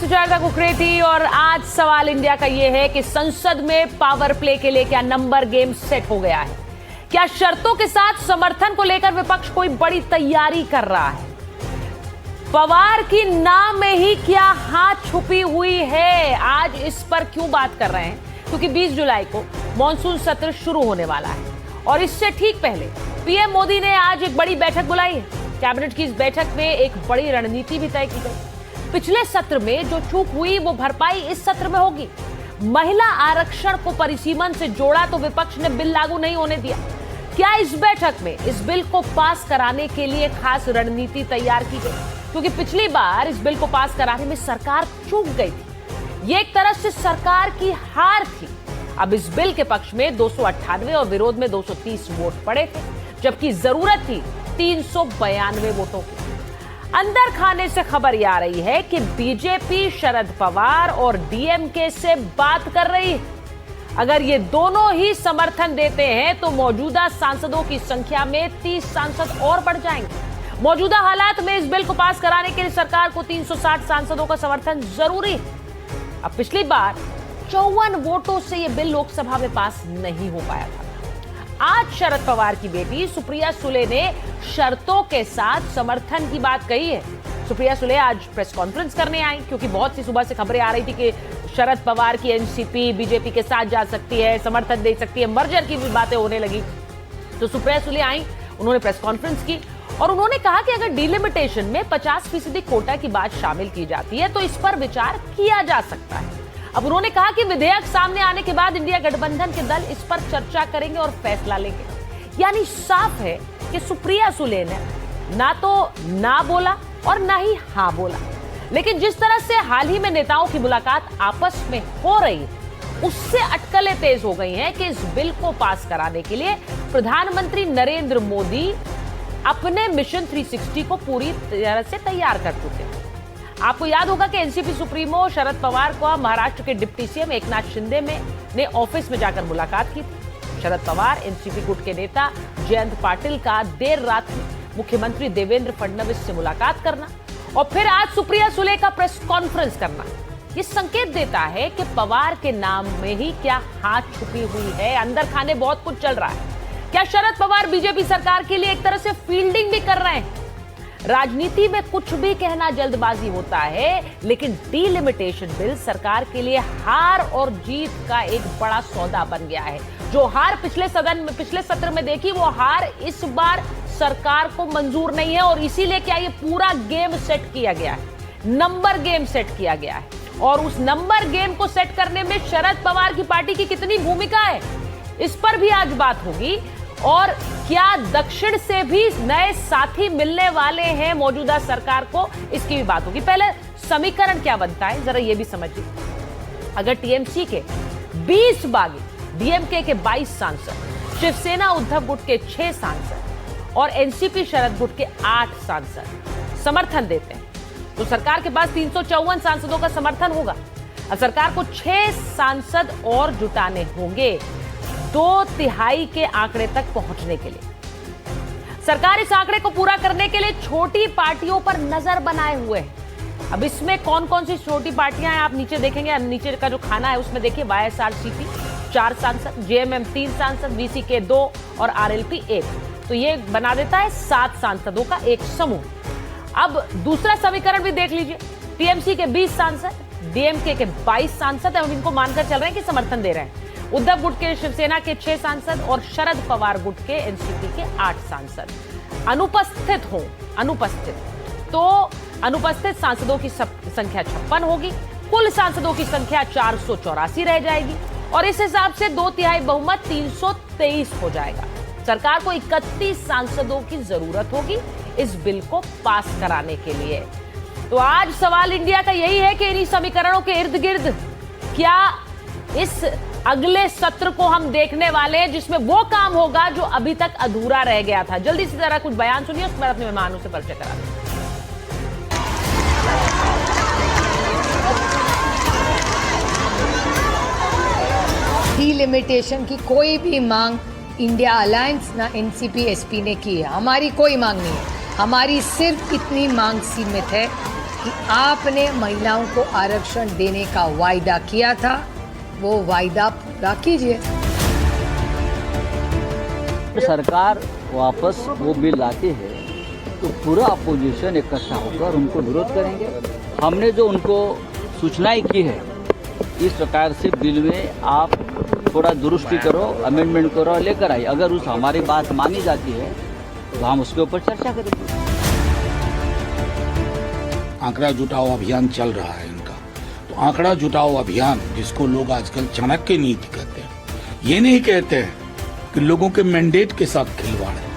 सुचेता कुकरेती और आज सवाल इंडिया का यह है कि संसद में पावर प्ले के लिए क्या नंबर गेम सेट हो गया है? क्या शर्तों के साथ समर्थन को लेकर विपक्ष कोई बड़ी तैयारी कर रहा है? पवार की नाम में ही क्या हाथ छुपी हुई है? आज इस पर क्यों बात कर रहे हैं? क्योंकि 20 जुलाई को मॉनसून सत्र शुरू होने वाला है और इससे ठीक पहले पीएम मोदी ने आज एक बड़ी बैठक बुलाई है। कैबिनेट की इस बैठक में एक बड़ी रणनीति भी तय की गई। पिछले सत्र में जो चूक हुई वो भरपाई इस सत्र में होगी। महिला आरक्षण को परिसीमन से जोड़ा तो विपक्ष ने बिल लागू नहीं होने दिया। क्या इस बैठक में इस बिल को पास कराने के लिए खास रणनीति तैयार की गई? क्योंकि पिछली बार इस बिल को पास कराने में सरकार चूक गई थी। ये एक तरह से सरकार की हार थी। अब इस बिल के पक्ष में 298 और विरोध में 230 वोट पड़े थे, जबकि जरूरत थी 392 वोटों की। अंदर खाने से खबर यह आ रही है कि बीजेपी शरद पवार और डीएमके से बात कर रही है। अगर ये दोनों ही समर्थन देते हैं तो मौजूदा सांसदों की संख्या में 30 सांसद और बढ़ जाएंगे। मौजूदा हालात में इस बिल को पास कराने के लिए सरकार को 360 सांसदों का समर्थन जरूरी है। अब पिछली बार 54 वोटों से यह बिल लोकसभा में पास नहीं हो पाया था। आज शरद पवार की बेटी सुप्रिया सुले ने शर्तों के साथ समर्थन की बात कही है। सुप्रिया सुले आज प्रेस कॉन्फ्रेंस करने आई क्योंकि बहुत सी सुबह से खबरें आ रही थी कि शरद पवार की एनसीपी बीजेपी के साथ जा सकती है, समर्थन दे सकती है, मर्जर की भी बातें होने लगी। तो सुप्रिया सुले आई, उन्होंने प्रेस कॉन्फ्रेंस की और उन्होंने कहा कि अगर डिलिमिटेशन में 50% कोटा की बात शामिल की जाती है तो इस पर विचार किया जा सकता है। अब उन्होंने कहा कि विधेयक सामने आने के बाद इंडिया गठबंधन के दल इस पर चर्चा करेंगे और फैसला लेंगे। यानी साफ है कि सुप्रिया सुले ने ना तो ना बोला और ना ही हाँ बोला। लेकिन जिस तरह से हाल ही में नेताओं की मुलाकात आपस में हो रही है, उससे अटकलें तेज हो गई हैं कि इस बिल को पास कराने के लिए प्रधानमंत्री नरेंद्र मोदी अपने मिशन 360 को पूरी तरह से तैयार कर चुके हैं। आपको याद होगा कि एनसीपी सुप्रीमो शरद पवार को महाराष्ट्र के डिप्टी सीएम एकनाथ शिंदे ने ऑफिस में जाकर मुलाकात की थी। शरद पवार एनसीपी गुट के नेता जयंत पाटिल का देर रात मुख्यमंत्री देवेंद्र फडणवीस से मुलाकात करना और फिर आज सुप्रिया सुले का प्रेस कॉन्फ्रेंस करना, ये संकेत देता है कि पवार के नाम में ही क्या हाथ छुपी हुई है। अंदर खाने बहुत कुछ चल रहा है। क्या शरद पवार बीजेपी सरकार के लिए एक तरह से फील्डिंग भी कर रहे हैं? राजनीति में कुछ भी कहना जल्दबाजी होता है, लेकिन डीलिमिटेशन बिल सरकार के लिए हार और जीत का एक बड़ा सौदा बन गया है। जो हार पिछले सत्र में देखी, वो हार इस बार सरकार को मंजूर नहीं है और इसीलिए क्या ये पूरा गेम सेट किया गया है, नंबर गेम सेट किया गया है। और उस नंबर गेम को सेट करने में शरद पवार की पार्टी की कितनी भूमिका है, इस पर भी आज बात होगी। और क्या दक्षिण से भी नए साथी मिलने वाले हैं मौजूदा सरकार को, इसकी भी बात होगी। पहले समीकरण क्या बनता है जरा ये भी समझिए। अगर टीएमसी के 20 बागी, डीएमके के 22 सांसद, शिवसेना उद्धव गुट के 6 सांसद और एनसीपी शरद गुट के 8 सांसद समर्थन देते हैं तो सरकार के पास 354 सांसदों का समर्थन होगा। अब सरकार को 6 सांसद और जुटाने होंगे 2/3 के आंकड़े तक पहुंचने के लिए। सरकार इस आंकड़े को पूरा करने के लिए छोटी पार्टियों पर नजर बनाए हुए है। अब इसमें कौन कौन सी छोटी पार्टियां हैं आप नीचे देखेंगे। नीचे का जो खाना है उसमें देखिए, वाईएसआरसीपी 4 सांसद, जेएमएम 3 सांसद, वीसीके 2 और आरएलपी 1। तो ये बना देता है 7 सांसदों का एक समूह। अब दूसरा समीकरण भी देख लीजिए। टीएमसी के 20 सांसद, डीएमके के 22 सांसद, हम इनको मानकर चल रहे हैं कि समर्थन दे रहे हैं। उद्धव गुट के शिवसेना के 6 सांसद और शरद पवार गुट के एनसीपी के 8 सांसद अनुपस्थित तो अनुपस्थित सांसदों की संख्या 56 होगी। कुल सांसदों की संख्या 484 रह जाएगी और इस हिसाब से 2/3 बहुमत 323 हो जाएगा। सरकार को 31 सांसदों की जरूरत होगी इस बिल को पास कराने के लिए। तो आज सवाल इंडिया का यही है कि इन्हीं समीकरणों के इर्द गिर्द क्या इस अगले सत्र को हम देखने वाले हैं जिसमें वो काम होगा जो अभी तक अधूरा रह गया था। जल्दी से जरा कुछ बयान सुनिए, उसके बाद अपने मेहमानों से परिचय करा दें। डिलिमिटेशन की कोई भी मांग इंडिया अलायंस ना एनसीपी एसपी ने की है। हमारी कोई मांग नहीं है। हमारी सिर्फ इतनी मांग सीमित है कि आपने महिलाओं को आरक्षण देने का वायदा किया था, वो वायदा पूरा कीजिए। सरकार वापस वो बिल लाती है तो पूरा अपोजिशन इकट्ठा होकर उनको विरोध करेंगे। हमने जो उनको सूचनाएं की है, इस प्रकार से बिल में आप थोड़ा दुरुस्ती करो, अमेंडमेंट करो, लेकर आइए। अगर उस हमारी बात मानी जाती है तो हम उसके ऊपर चर्चा करेंगे। आंकड़ा जुटाओ अभियान चल रहा है इनका, तो आंकड़ा जुटाओ अभियान, जिसको लोग आजकल चाणक्य नीति कहते हैं, ये नहीं कहते हैं कि लोगों के मैंडेट के साथ खिलवाड़ है।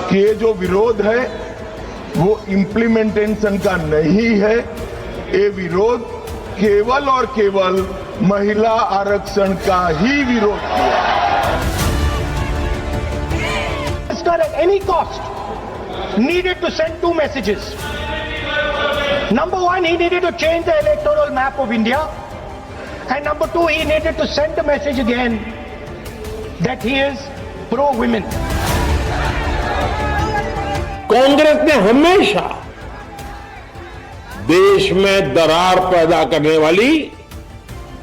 कि ये जो विरोध है वो इम्प्लीमेंटेशन का नहीं है, ये विरोध केवल और केवल महिला आरक्षण का ही विरोध किया। At any cost needed to send two messages. Number one, he needed to change the electoral map of India, and number two, he needed to send a message again that he is pro-women. Congress ने हमेशा देश में दरार पैदा करने वाली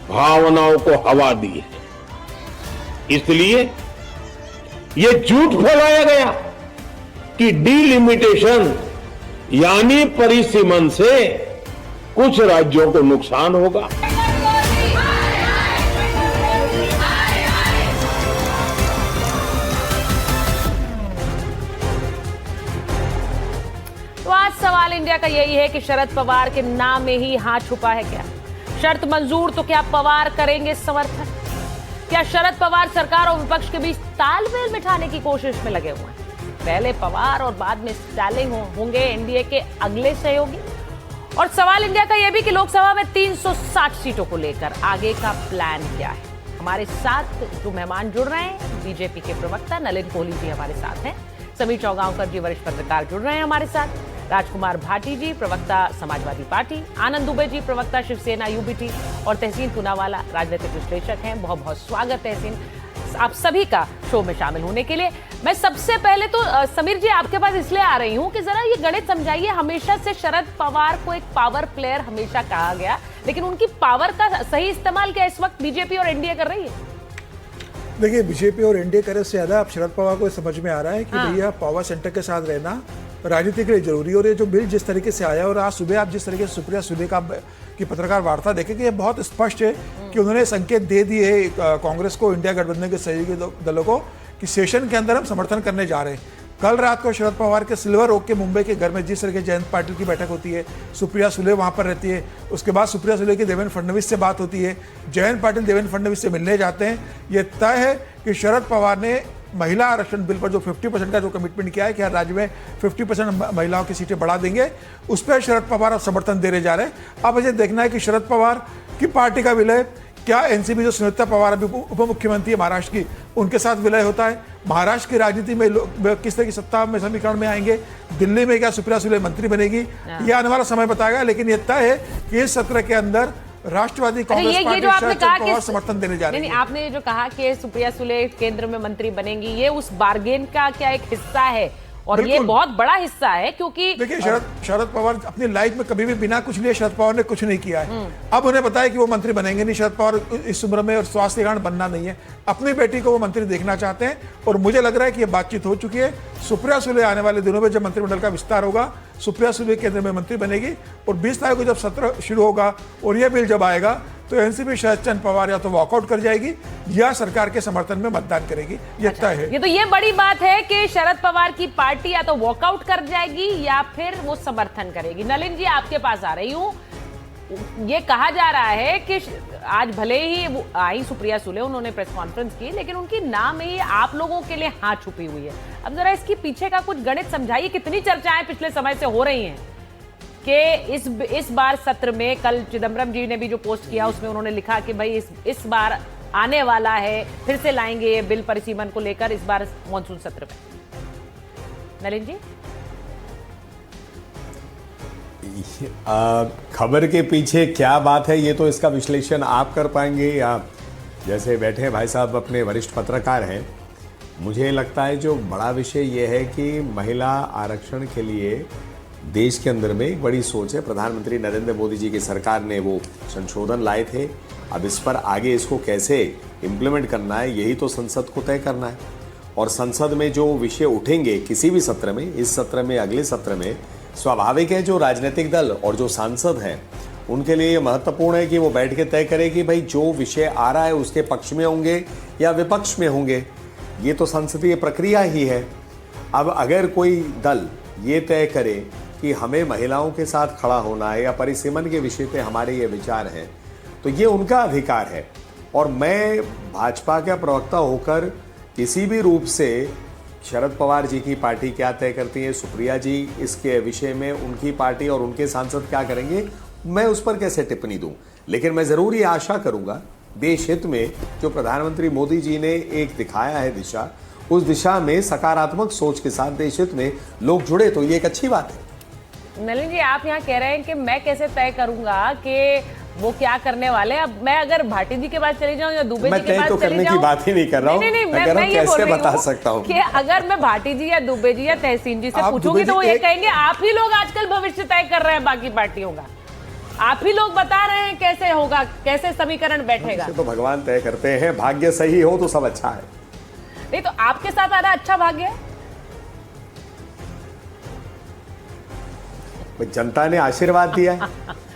भावनाओं को हवा दी है। इसलिए ये झूठ फैलाया गया कि डीलिमिटेशन यानी परिसीमन से कुछ राज्यों को नुकसान होगा। तो आज सवाल इंडिया का यही है कि शरद पवार के नाम में ही हाथ छुपा है क्या? शर्त मंजूर तो क्या पवार करेंगे समर्थन? क्या शरद पवार सरकार और विपक्ष के बीच तालमेल बिठाने की कोशिश में लगे हुए हैं? पहले पवार और बाद में स्टालिन होंगे एनडीए के अगले सहयोगी। और सवाल इंडिया का यह भी कि लोकसभा में 360 सीटों को लेकर आगे का प्लान क्या है? हमारे साथ जो मेहमान जुड़ रहे हैं, बीजेपी के प्रवक्ता नलिन कोहली जी हमारे साथ हैं, समीर चौगांवकर जी वरिष्ठ पत्रकार जुड़ रहे हैं हमारे साथ, राजकुमार भाटी जी प्रवक्ता समाजवादी पार्टी, आनंद दुबे जी प्रवक्ता शिवसेना यूबीटी और तहसीन पूनावाला राजनीतिक विश्लेषक हैं। बहुत बहुत स्वागत तहसीन आप सभी का शो में शामिल होने के लिए। मैं सबसे पहले तो समीर जी आपके पास इसलिए आ रही हूं कि जरा ये गणित समझाइए। हमेशा से शरद पवार को एक पावर प्लेयर हमेशा कहा गया, लेकिन उनकी पावर का सही इस्तेमाल क्या इस वक्त बीजेपी और एनडीए कर रही है? देखिए, बीजेपी और एनडीए करे से ज्यादा अब शरद पवार को समझ में आ रहा है कि भैया पावर सेंटर के साथ रहना राजनीति के लिए जरूरी है। और ये जो बिल जिस तरीके से आया और आज सुबह आप जिस तरीके से सुप्रिया सुले की पत्रकार वार्ता देखेंगे, ये बहुत स्पष्ट है कि उन्होंने संकेत दे दिए कांग्रेस को, इंडिया गठबंधन के सहयोगी दलों को, कि सेशन के अंदर हम समर्थन करने जा रहे हैं। कल रात को शरद पवार के सिल्वर ओक के मुंबई के घर में जिस तरह के जयंत पाटिल की बैठक होती है, सुप्रिया सुले वहाँ पर रहती है, उसके बाद सुप्रिया सुले की देवेंद्र फडणवीस से बात होती है, जयंत पाटिल देवेंद्र फडणवीस से मिलने जाते हैं। ये तय है कि शरद पवार ने महिला आरक्षण बिल पर जो 50% का जो कमिटमेंट किया है कि हर राज्य में 50% महिलाओं की सीटें बढ़ा देंगे, उस पर शरद पवार अब समर्थन देने जा रहे हैं। अब मुझे देखना है कि शरद पवार की पार्टी का विलय, क्या एनसीपी जो सुनीता पवार अभी उप मुख्यमंत्री है महाराष्ट्र की, उनके साथ विलय होता है? महाराष्ट्र की राजनीति में लोग किस तरह की सत्ता में समीकरण में आएंगे? दिल्ली में क्या सुप्रिया सुले मंत्री बनेगी? ये आने वाला समय बताएगा। लेकिन ये तय है कि इस सत्र के अंदर राष्ट्रवादी कांग्रेस पार्टी जो आपने कहा कि समर्थन देने जा रही है। आपने जो कहा कि सुप्रिया सुले केंद्र में मंत्री बनेंगी, ये उस बार्गेन का क्या एक हिस्सा है? और ये बहुत बड़ा हिस्सा है, क्योंकि देखिए शरद पवार अपनी लाइफ में कभी भी बिना कुछ लिए शरद पवार ने कुछ नहीं किया है। अब उन्हें पता है कि वो मंत्री बनेंगे नहीं। शरद पवार इस उम्र में और स्वास्थ्य के कारण बनना नहीं है। अपनी बेटी को वो मंत्री देखना चाहते हैं और मुझे लग रहा है कि ये बातचीत हो चुकी है। सुप्रिया सुले आने वाले दिनों में जब मंत्रिमंडल का विस्तार होगा, सुप्रिया सुले केंद्र में मंत्री बनेगी और 20 तारीख को जब सत्र शुरू होगा और यह बिल जब आएगा तो एनसीपी शरद चंद्र पवार या तो वॉकआउट कर जाएगी या सरकार के समर्थन में मतदान करेगी। ये तय है। ये तो ये बड़ी बात है कि शरद पवार की पार्टी या तो वॉकआउट कर जाएगी या फिर वो समर्थन करेगी। नलिन जी आपके पास आ रही हूँ। ये कहा जा रहा है कि आज भले ही वो आई सुप्रिया सुले, उन्होंने प्रेस कॉन्फ्रेंस की, लेकिन उनकी नाम में ही आप लोगों के लिए हाथ छुपी हुई है। अब जरा इसके पीछे का कुछ गणित समझाइए। कितनी चर्चाएं पिछले समय से हो रही हैं कि इस बार सत्र में, कल चिदम्बरम जी ने भी जो पोस्ट किया उसमें उन्होंने लिखा कि भाई इस बार आने वाला है, फिर से लाएंगे ये बिल परिसीमन को लेकर इस बार मॉनसून सत्र में। नलिन जी, खबर के पीछे क्या बात है, ये तो इसका विश्लेषण आप कर पाएंगे या जैसे बैठे भाई साहब अपने वरिष्ठ पत्रकार हैं। मुझे लगता है जो बड़ा विषय ये है कि महिला आरक्षण के लिए देश के अंदर में एक बड़ी सोच है। प्रधानमंत्री नरेंद्र मोदी जी की सरकार ने वो संशोधन लाए थे। अब इस पर आगे इसको कैसे इम्प्लीमेंट करना है, यही तो संसद को तय करना है। और संसद में जो विषय उठेंगे किसी भी सत्र में, इस सत्र में, अगले सत्र में, स्वाभाविक है जो राजनीतिक दल और जो सांसद हैं उनके लिए ये महत्वपूर्ण है कि वो बैठ के तय करें कि भाई जो विषय आ रहा है उसके पक्ष में होंगे या विपक्ष में होंगे। ये तो संसदीय प्रक्रिया ही है। अब अगर कोई दल ये तय करे कि हमें महिलाओं के साथ खड़ा होना है या परिसीमन के विषय पे हमारे ये विचार हैं, तो ये उनका अधिकार है। और मैं भाजपा का प्रवक्ता होकर किसी भी रूप से शरद पवार जी की पार्टी क्या तय करती है, सुप्रिया जी इसके विषय में उनकी पार्टी और उनके सांसद क्या करेंगे, मैं उस पर कैसे टिप्पणी दूं। लेकिन मैं जरूर ये आशा करूंगा देश हित में जो प्रधानमंत्री मोदी जी ने एक दिखाया है दिशा, उस दिशा में सकारात्मक सोच के साथ देश हित में लोग जुड़े, तो ये एक अच्छी बात है। नलिन जी, आप यहाँ कह रहे हैं कि मैं कैसे तय करूंगा कि वो क्या करने वाले हैं। अब मैं अगर भाटी जी के पास चली जाऊं या दुबे जी के पास तो चली करने जाऊं, की बात ही नहीं कर रहा हूं। नहीं, मैं ये बोल रही बता हूं सकता हूं कि अगर मैं भाटी जी या दुबे जी या तहसीन जी से आप पूछूंगी दुबे तो वो जी ये कहेंगे आप ही लोग आजकल भविष्य तय कर रहे हैं बाकी पार्टियों का, आप ही लोग बता रहे हैं कैसे होगा, कैसे समीकरण बैठेगा। तो भगवान तय करते हैं, भाग्य सही हो तो सब अच्छा है। नहीं तो आपके साथ आधा अच्छा भाग्य है। जनता ने आशीर्वाद दिया है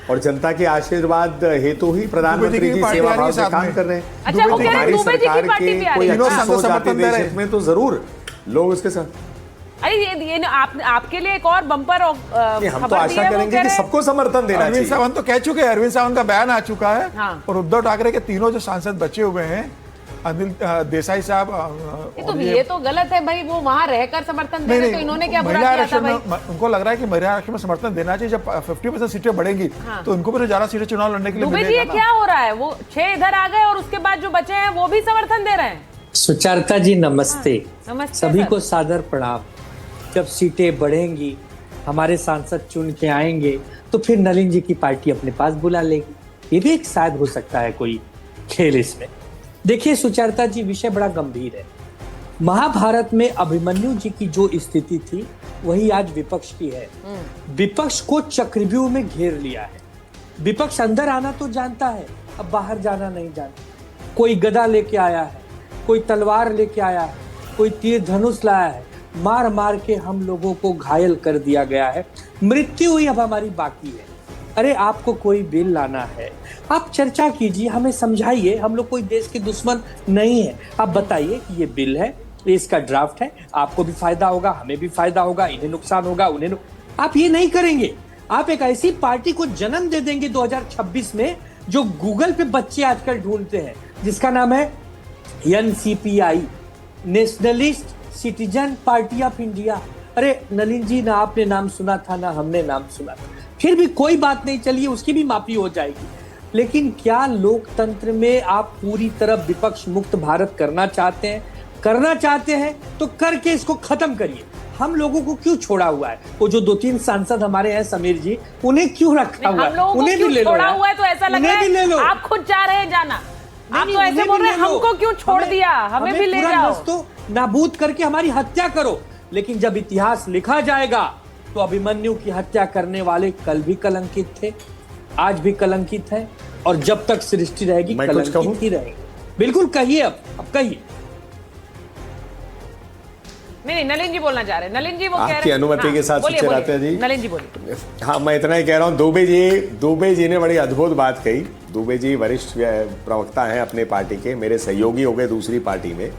और जनता के आशीर्वाद हेतु ही प्रधानमंत्री जी सेवा भाव से काम कर रहे हैं। अच्छा, वो कह रहे हैं हमारी दुबे जी की सरकार पार्टी की भी आ कोई रही है। अच्छी सोच आती देश हित में तो जरूर लोग उसके साथ। अरे ये आपके लिए एक और बम्पर हम तो आशा करेंगे कि सबको समर्थन देना अरविंद चाहिए। सावंत तो कह चुके हैं, अरविंद सावंत का बयान आ चुका है। हाँ। और उद्धव ठाकरे के तीनों जो सांसद बचे हुए हैं, अनिल देसाई साहब, तो ये तो गलत है भाई, वो वहां रहकर समर्थन दे रहे, तो इन्होंने क्या बुरा महिला किया था भाई? आरक्षण उनको लग रहा है कि महिला आरक्षण में समर्थन देना चाहिए। जब 50% सीटें बढ़ेंगी हाँ। तो उनको भी तो ज्यादा सीटें चुनाव लड़ने के लिए दुबे जी, मिलेगा ये ना। क्या हो रहा है? वो 6 इधर आ गए और उसके बाद जो बचे हैं वो भी समर्थन दे रहे हैं। सुचारता जी नमस्ते। नमस्ते सभी सर। को सादर प्रणाम। जब सीटें बढ़ेंगी, हमारे सांसद चुन के आएंगे, तो फिर नलिन जी की पार्टी अपने पास बुला लेगी। ये भी एक शायद हो सकता है कोई खेल इसमें। देखिए सुचारता जी, विषय बड़ा गंभीर है। महाभारत में अभिमन्यु जी की जो स्थिति थी वही आज विपक्ष की है। विपक्ष को चक्रव्यूह में घेर लिया है। विपक्ष अंदर आना तो जानता है, अब बाहर जाना नहीं जानता। कोई गदा लेके आया है, कोई तलवार लेके आया है, कोई तीर धनुष लाया है। मार मार के हम लोगों को घायल कर दिया गया है। मृत्यु ही अब हमारी बाकी है। अरे आपको कोई बिल लाना है, आप चर्चा कीजिए, हमें समझाइए। हम लोग कोई देश के दुश्मन नहीं है। आप बताइए कि ये बिल है, इसका ड्राफ्ट है, आपको भी फायदा होगा, हमें भी फायदा होगा, इन्हें नुकसान होगा, उन्हें आप ये नहीं करेंगे। आप एक ऐसी पार्टी को जन्म दे देंगे 2026 में जो गूगल पे बच्चे आजकल ढूंढते हैं, जिसका नाम है NCPI, nationalist citizen party of India. अरे नलिन जी, ना आपने नाम सुना था ना हमने नाम सुना था, फिर भी कोई बात नहीं, चलिए उसकी भी माफी हो जाएगी। लेकिन क्या लोकतंत्र में आप पूरी तरह विपक्ष मुक्त भारत करना चाहते हैं? करना चाहते हैं तो करके इसको खत्म करिए। हम लोगों को क्यों छोड़ा हुआ है? वो जो 2-3 सांसद हमारे हैं समीर जी, उन्हें क्यों रखा हुआ है? हम लोगों को उन्हें भी क्यों ले लो छोड़ा यार। हुआ है? तो ऐसा लग रहा उन्हें भी ले लो। है आप खुद चाह रहे हैं जाना। आप नहीं, तो ऐसे उन्हें बोल भी रहे हैं ले लो। हमको क्यों छोड़ दिया, हमें भी ले पूरा जाओ। नस्ल नाबूद करके हमारी हत्या करो। लेकिन जब इतिहास लिखा जाएगा तो अभिमन्यु की हत्या करने वाले कल भी कलंकित थे, आज भी कलंकित है, और जब तक सृष्टि रहेगी मैं कुछ कहूं? कलंकित ही रहेगी। बिल्कुल कहिए, अब कहिए। नहीं, नलिन जी बोलना चाह रहे हैं। नलिन जी वो कह रहे हैं। आपकी अनुमति के साथ बोलिए, सुचेराते बोलिए। जी। नलिन जी बोलिए। हाँ, मैं इतना ही कह रहा हूँ। दुबे जी ने बड़ी अद्भुत बात कही। दुबे जी वरिष्ठ प्रवक्ता हैं अपने पार्टी के, मेरे सहयोगी हो गए दूसरी पार्टी में।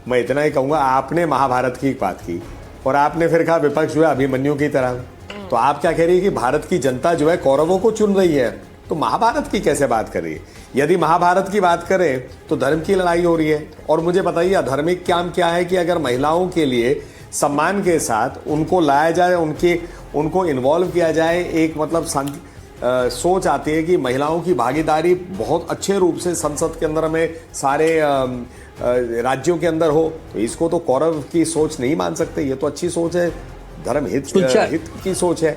मैं इतना ही कहूँगा, आपने महाभारत की बात की और आपने फिर कहा विपक्ष जो है अभिमन्यु की तरह। तो आप क्या कह रही है कि भारत की जनता जो है कौरवों को चुन रही है, तो महाभारत की कैसे बात कर रही है? यदि महाभारत की बात करें तो धर्म की लड़ाई हो रही है। और मुझे बताइए अधार्मिक काम क्या है कि अगर महिलाओं के लिए सम्मान के साथ उनको लाया जाए, उनको इन्वॉल्व किया जाए, एक मतलब सोच आती है कि महिलाओं की भागीदारी बहुत अच्छे रूप से संसद के अंदर में सारे राज्यों के अंदर हो, तो इसको तो कौरव की सोच नहीं मान सकते। ये तो अच्छी सोच है, धर्म हित की सोच है।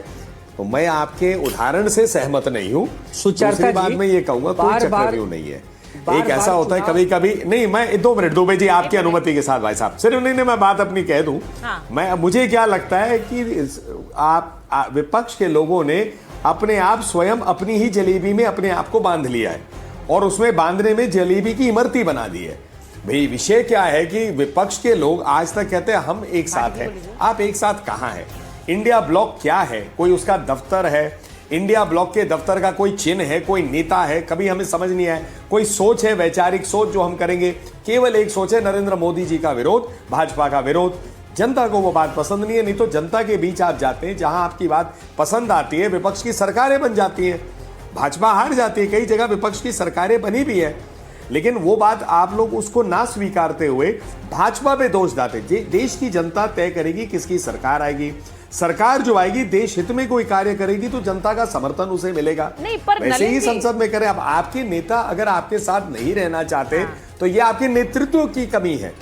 तो मैं आपके उदाहरण से सहमत नहीं हूँ। दूसरी बात मैं ये कहूँगा कोई चक्रव्यूह नहीं है। एक ऐसा होता है कभी कभी, नहीं मैं 2 मिनट दुबे जी आपकी अनुमति के साथ भाई साहब, सिर्फ नहीं मैं बात अपनी कह दूं। मैं मुझे क्या लगता है कि आप विपक्ष के लोगों ने अपने आप स्वयं अपनी ही जलेबी में अपने आप को बांध लिया है और उसमें बांधने में जलेबी की इमरती बना दी है। भाई विषय क्या है कि विपक्ष के लोग आज तक कहते हैं हम एक साथ हैं, आप एक साथ कहां हैं? इंडिया ब्लॉक क्या है? कोई उसका दफ्तर है? इंडिया ब्लॉक के दफ्तर का कोई चिन्ह है? कोई नेता है? कभी हमें समझ नहीं आया। कोई सोच है, वैचारिक सोच जो हम करेंगे? केवल एक सोच है, नरेंद्र मोदी जी का विरोध, भाजपा का विरोध। जनता को वो बात पसंद नहीं है। नहीं तो जनता के बीच आप जाते हैं, जहां आपकी बात पसंद आती है, विपक्ष की सरकारें बन जाती हैं, भाजपा हार जाती है। कई जगह विपक्ष की सरकारें बनी भी है, लेकिन वो बात आप लोग उसको ना स्वीकारते हुए भाजपा पे दोष डालते। देश की जनता तय करेगी किसकी सरकार आएगी। सरकार जो आएगी देश हित में कोई कार्य करेगी तो जनता का समर्थन उसे मिलेगा। नहीं, पर वैसे ही संसद में करें। अब आपके नेता अगर आपके साथ नहीं रहना चाहते तो ये आपके नेतृत्व की कमी है।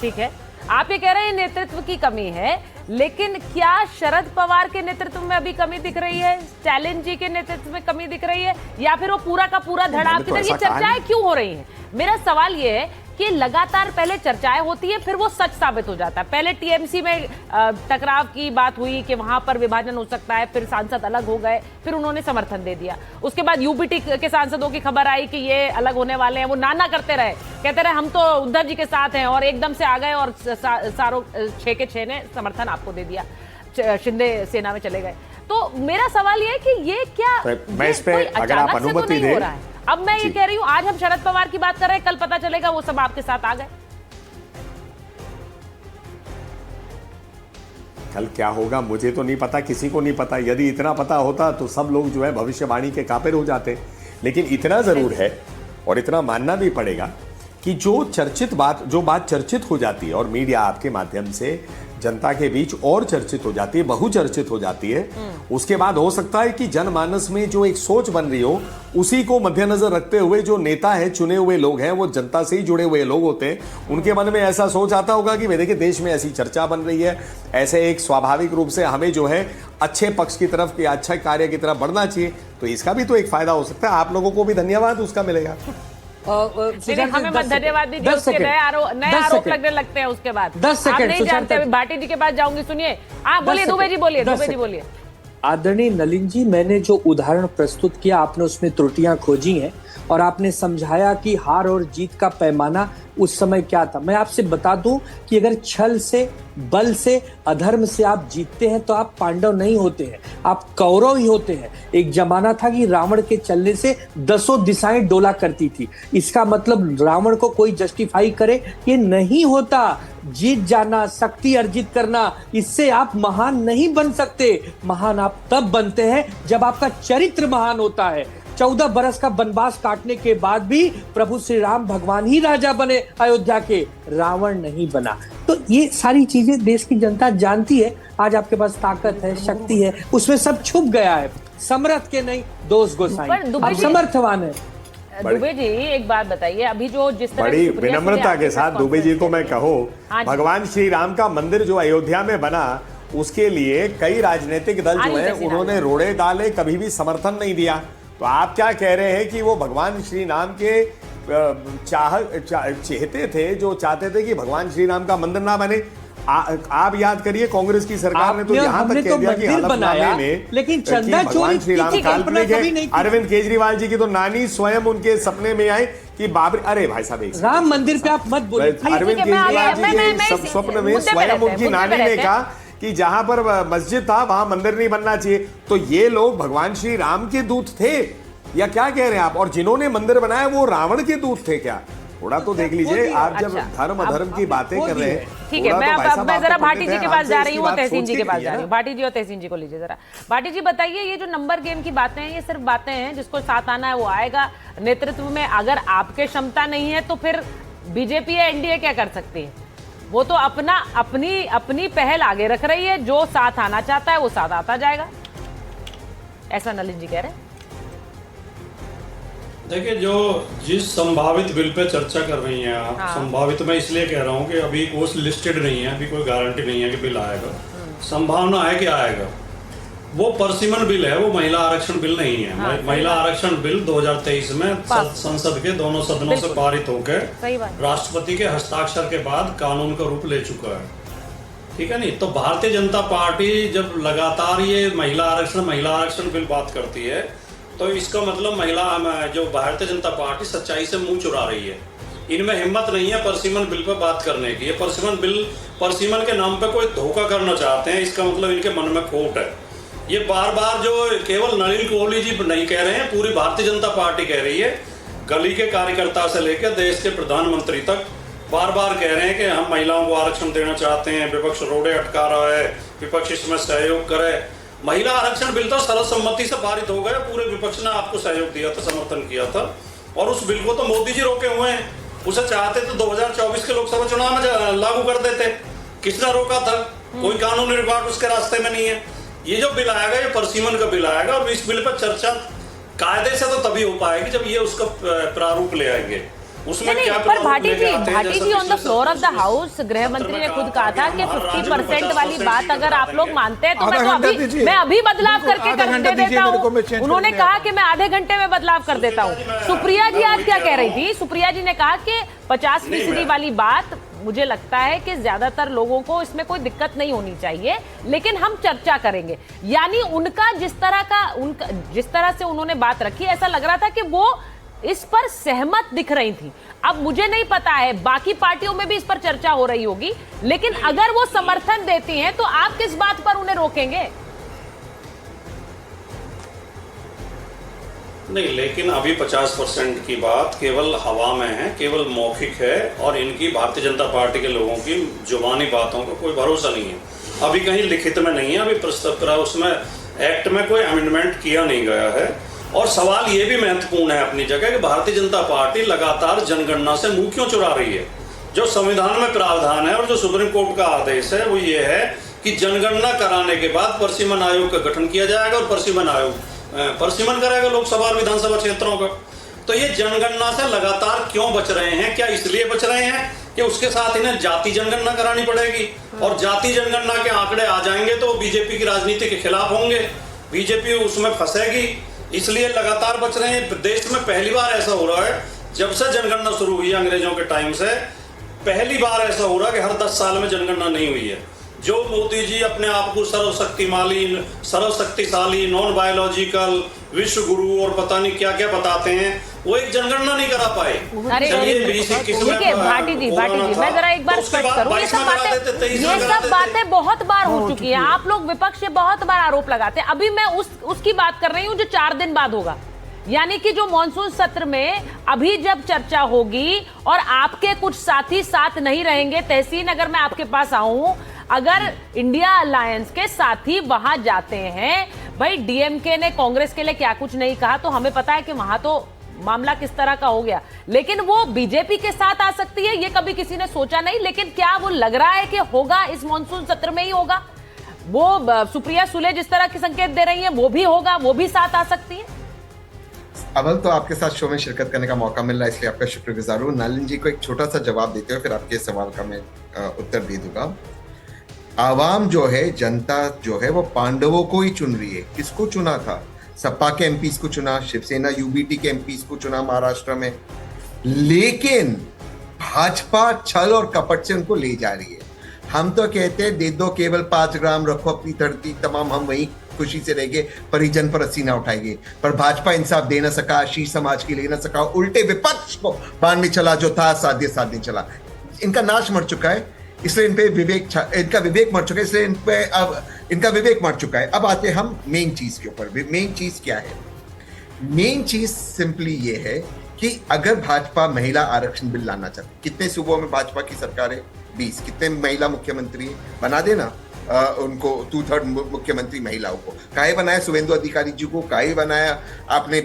ठीक है, आप ये कह रहे हैं नेतृत्व की कमी है, लेकिन क्या शरद पवार के नेतृत्व में अभी कमी दिख रही है? स्टैलिन जी के नेतृत्व में कमी दिख रही है? या फिर वो पूरा का पूरा धड़ा आपकी तरह? ये चर्चाएं क्यों हो रही हैं? मेरा सवाल ये है कि लगातार पहले चर्चाएं होती है, फिर वो सच साबित हो जाता है। पहले टीएमसी में टकराव की बात हुई कि वहां पर विभाजन हो सकता है, फिर सांसद अलग हो गए, फिर उन्होंने समर्थन दे दिया। उसके बाद यूपीटी के सांसदों की खबर आई कि ये अलग होने वाले हैं, वो नाना करते रहे, कहते रहे हम तो उद्धव जी के साथ हैं, और एकदम से आ गए और सारों 6 के 6 ने समर्थन आपको दे दिया, शिंदे सेना में चले गए। तो मेरा सवाल ये है कि ये क्या मैं इस पे अगर आप अनुमति दें, अब मैं ये कह रही हूं, आज हम शरद पवार की बात कर रहे हैं, कल पता चलेगा वो सब आपके साथ आ गए। कल क्या होगा मुझे तो नहीं पता, किसी को नहीं पता। यदि इतना पता होता तो सब लोग जो है भविष्यवाणी के काबिल हो जाते। लेकिन इतना जरूर है और इतना मानना भी पड़ेगा कि जो बात चर्चित हो जाती है और मीडिया आपके माध्यम से जनता के बीच और चर्चित हो जाती है, बहुचर्चित हो जाती है, उसके बाद हो सकता है कि जनमानस में जो एक सोच बन रही हो उसी को मद्देनजर रखते हुए जो नेता है, चुने हुए लोग हैं, वो जनता से ही जुड़े हुए लोग होते हैं, उनके मन में ऐसा सोच आता होगा कि देखिए देश में ऐसी चर्चा बन रही है, ऐसे एक स्वाभाविक रूप से हमें जो है अच्छे पक्ष की तरफ, अच्छे कार्य की तरफ बढ़ना चाहिए। तो इसका भी तो एक फायदा हो सकता है। आप लोगों को भी धन्यवाद उसका मिलेगा। हमें मत धन्यवाद दीजिए, उसके नए आरोप लगने लगते हैं। उसके बाद 10 सेकंड नहीं जानते, भाटी जी के पास जाऊंगी। सुनिए, आप बोलिए, दुबे जी बोलिए। आदरणीय नलिन जी, मैंने जो उदाहरण प्रस्तुत किया आपने उसमें त्रुटियां खोजी हैं और आपने समझाया कि हार और जीत का पैमाना उस समय क्या था। मैं आपसे बता दूं कि अगर छल से, बल से, अधर्म से आप जीतते हैं तो आप पांडव नहीं होते हैं, आप कौरव ही होते हैं। एक जमाना था कि रावण के चलने से 10 दिशाएं डोला करती थी। इसका मतलब रावण को कोई जस्टिफाई करे ये नहीं होता। जीत जाना, शक्ति अर्जित करना, इससे आप महान नहीं बन सकते। महान आप तब बनते हैं जब आपका चरित्र महान होता है। 14 बरस का वनवास काटने के बाद भी प्रभु श्री राम भगवान ही राजा बने अयोध्या के, रावण नहीं बना। तो ये सारी चीजें देश की जनता जानती है। आज आपके पास ताकत है, शक्ति है, उसमें सब छुप गया है। समर्थ के नहीं दोष गोसाई, आप समर्थवान है। दुबे जी एक बात बताइए, अभी जो जिस तरह बड़ी विनम्रता के साथ दुबे जी को मैं कहूँ, भगवान श्री राम का मंदिर जो अयोध्या में बना उसके लिए कई राजनीतिक दल जो है उन्होंने रोड़े डाले, कभी भी समर्थन नहीं दिया। तो आप क्या कह रहे हैं कि वो भगवान श्री राम के चाहते थे, जो चाहते थे कि भगवान श्री राम का मंदिर ना बने। आप याद करिए कांग्रेस की सरकार ने तो यहाँ तक कह दिया कि हलफनामे में, लेकिन चंदा चोरी श्री राम काल्पनिक है। अरविंद केजरीवाल जी की तो नानी स्वयं उनके सपने में आए कि बाबरी, अरे भाई साहब राम मंदिर पे आप मत बोलिए। अरविंद केजरीवाल जी के स्वप्न में स्वयं उनकी नानी ने कहा कि जहां पर मस्जिद था वहां मंदिर नहीं बनना चाहिए। तो ये लोग भगवान श्री राम के दूत थे या क्या कह रहे हैं आप? और जिन्होंने मंदिर बनाया वो रावण के दूत थे क्या? थोड़ा तो देख लीजिए। आप जब धर्म अधर्म की बातें कर रहे हैं, ठीक है। मैं जरा भाटी जी के पास जा रही हूँ, तहसीन जी के पास जा रही हूँ। भाटी जी और तहसीन जी को लीजिए जरा। भाटी जी बताइए, ये जो नंबर गेम की बातें हैं, ये सिर्फ बातें हैं, जिसको साथ आना है वो आएगा। नेतृत्व में अगर आपके क्षमता नहीं है तो फिर बीजेपी या एनडीए क्या कर सकती है? वो तो अपनी पहल आगे रख रही है। जो साथ आना चाहता है वो साथ आता जाएगा, ऐसा नलिन जी कह रहे हैं। देखिए, जिस संभावित बिल पे चर्चा कर रही हैं आप, संभावित मैं इसलिए कह रहा हूँ कि अभी कोई लिस्टेड नहीं है, अभी कोई गारंटी नहीं है कि बिल आएगा। संभावना है कि आएगा। वो परसिमन बिल है, वो महिला आरक्षण बिल नहीं है। हाँ, महिला आरक्षण बिल 2023 में संसद के दोनों सदनों से पारित होकर राष्ट्रपति के हस्ताक्षर के बाद कानून का रूप ले चुका है। ठीक है नहीं, तो भारतीय जनता पार्टी जब लगातार ये महिला आरक्षण बिल बात करती है, तो इसका मतलब जो भारतीय जनता पार्टी सच्चाई से मुंह चुरा रही है। इनमें हिम्मत नहीं है परसिमन बिल पर बात करने की। ये परसिमन के नाम पे कोई धोखा करना चाहते हैं, इसका मतलब इनके मन में खोट है। ये बार बार जो केवल नलिन कोहली जी नहीं कह रहे हैं, पूरी भारतीय जनता पार्टी कह रही है। गली के कार्यकर्ता से लेकर देश के प्रधानमंत्री तक बार बार कह रहे हैं कि हम महिलाओं को आरक्षण देना चाहते हैं, विपक्ष रोड़े अटका रहा है, विपक्ष इसमें सहयोग करे। महिला आरक्षण बिल तो सर्वसम्मति से पारित हो गया, पूरे विपक्ष ने आपको सहयोग दिया था, समर्थन किया था, और उस बिल को तो मोदी जी रोके हुए हैं। उसे चाहते तो 2024 के लोकसभा चुनाव में लागू कर देते। किसने रोका था? कोई कानूनी रिकॉर्ड उसके रास्ते में नहीं है। ये जो बिल आएगा, ये परसिमन का बिल आएगा, और इस बिल पर चर्चा कायदे से तो तभी हो पाएगी जब ये उसका प्रारूप ले आएंगे। उसमें क्या पर Bhati ji on the floor of the house गृह मंत्री ने खुद कहा था कि 50% वाली बात अगर आप लोग मानते हैं तो मैं अभी बदलाव करके दे देता हूँ। उन्होंने कहा कि मैं आधे घंटे में बदलाव कर देता हूँ। सुप्रिया जी आज क्या कह रही थी? सुप्रिया जी ने कहा कि 50% वाली बात मुझे लगता है कि ज्यादातर लोगों को इसमें कोई दिक्कत नहीं होनी चाहिए, लेकिन हम चर्चा करेंगे। यानी उनका जिस तरह से उन्होंने बात रखी, ऐसा लग रहा था कि वो इस पर सहमत दिख रही थी। अब मुझे नहीं पता है, बाकी पार्टियों में भी इस पर चर्चा हो रही होगी, लेकिन अगर वो समर्थन देती हैं तो आप किस बात पर उन्हें रोकेंगे? नहीं, लेकिन अभी 50% की बात केवल हवा में है, केवल मौखिक है, और इनकी भारतीय जनता पार्टी के लोगों की जुबानी बातों का कोई भरोसा नहीं है। अभी कहीं लिखित में नहीं है, अभी प्रस्ताव उसमें एक्ट में कोई अमेंडमेंट किया नहीं गया है। और सवाल ये भी महत्वपूर्ण है अपनी जगह कि भारतीय जनता पार्टी लगातार जनगणना से मुंह क्यों चुरा रही है? जो संविधान में प्रावधान है और जो सुप्रीम कोर्ट का आदेश है वो ये है कि जनगणना कराने के बाद परसिमन आयोग का गठन किया जाएगा, और परसिमन आयोग परसिमन करेगा लोकसभा और विधानसभा क्षेत्रों का। तो ये जनगणना से लगातार क्यों बच रहे हैं? क्या इसलिए बच रहे हैं कि उसके साथ इन्हें जाति जनगणना करानी पड़ेगी, और जाति जनगणना के आंकड़े आ जाएंगे तो बीजेपी की राजनीति के खिलाफ होंगे, बीजेपी उसमें फंसेगी, इसलिए लगातार बच रहे हैं। देश में पहली बार ऐसा हो रहा है, जब से जनगणना शुरू हुई है अंग्रेजों के टाइम से, पहली बार ऐसा हो रहा है कि हर 10 साल में जनगणना नहीं हुई है। जो मोदी जी अपने आप को सर्वशक्तिशाली, नॉन बायोलॉजिकल, विश्व गुरु और पता नहीं क्या क्या बताते हैं, वो एक जनगणना नहीं करा पाए। देखिए भाटी जी मैं जरा एक बार स्पष्ट करूं, ये सब बातें बहुत बार हो चुकी हैं। आप लोग विपक्ष से बहुत बार आरोप लगाते हैं। अभी मैं उसकी बात कर रही हूँ जो 4 दिन बाद होगा, यानी कि जो मॉनसून सत्र में अभी जब चर्चा होगी और आपके कुछ साथी साथ नहीं रहेंगे। तहसीन अगर मैं आपके पास आऊं, अगर इंडिया अलायंस के साथी वहां जाते हैं, भाई डीएमके ने कांग्रेस के लिए क्या कुछ नहीं कहा, तो हमें पता है कि वहां तो मामला किस तरह का हो गया, लेकिन वो बीजेपी के साथ आ सकती है, ये कभी किसी ने सोचा नहीं। लेकिन क्या वो लग रहा है कि होगा इस मॉनसून सत्र में ही होगा? वो सुप्रिया सुले जिस तरह के संकेत दे रही है वो भी होगा, वो भी साथ आ सकती है। अव्वल तो आपके साथ शो में शिरकत करने का मौका मिल रहा है, इसलिए आपका शुक्रगुजार हूँ। नलिन जी को एक छोटा सा जवाब देते हुए फिर आपके सवाल का मैं उत्तर दे दूंगा। आवाम जो है, जनता जो है, वो पांडवों को ही चुन रही है। किसको चुना था? सपा के एमपीज को चुना, शिवसेना यूबीटी के एमपीज को चुना महाराष्ट्र में, लेकिन भाजपा छल और कपट से उनको ले जा रही है। हम तो कहते हैं दे दो केवल 5 ग्राम, रखो अपनी धरती तमाम, हम वहीं खुशी से रहेंगे, परिजन पर पसीना उठाएंगे। पर भाजपा इंसाफ दे न सका, आशीष समाज की ले न सका, उल्टे विपक्ष को बांधने चला, जो था साधने चला। इनका नाश मर चुका है, इसलिए इन पे इनका विवेक मर चुका है, इसलिए इनका विवेक मर चुका है। अब आते हम मेन चीज के ऊपर। मेन चीज क्या है? मेन चीज सिंपली ये है कि अगर भाजपा महिला आरक्षण बिल लाना चाहती, कितने सूबों में भाजपा की सरकार है? 20। कितने महिला मुख्यमंत्री बना देना उनको, 2/3 मुख्यमंत्री महिलाओं को। काहे बनाया शुभेंदु अधिकारी जी को? काहे बनाया आपने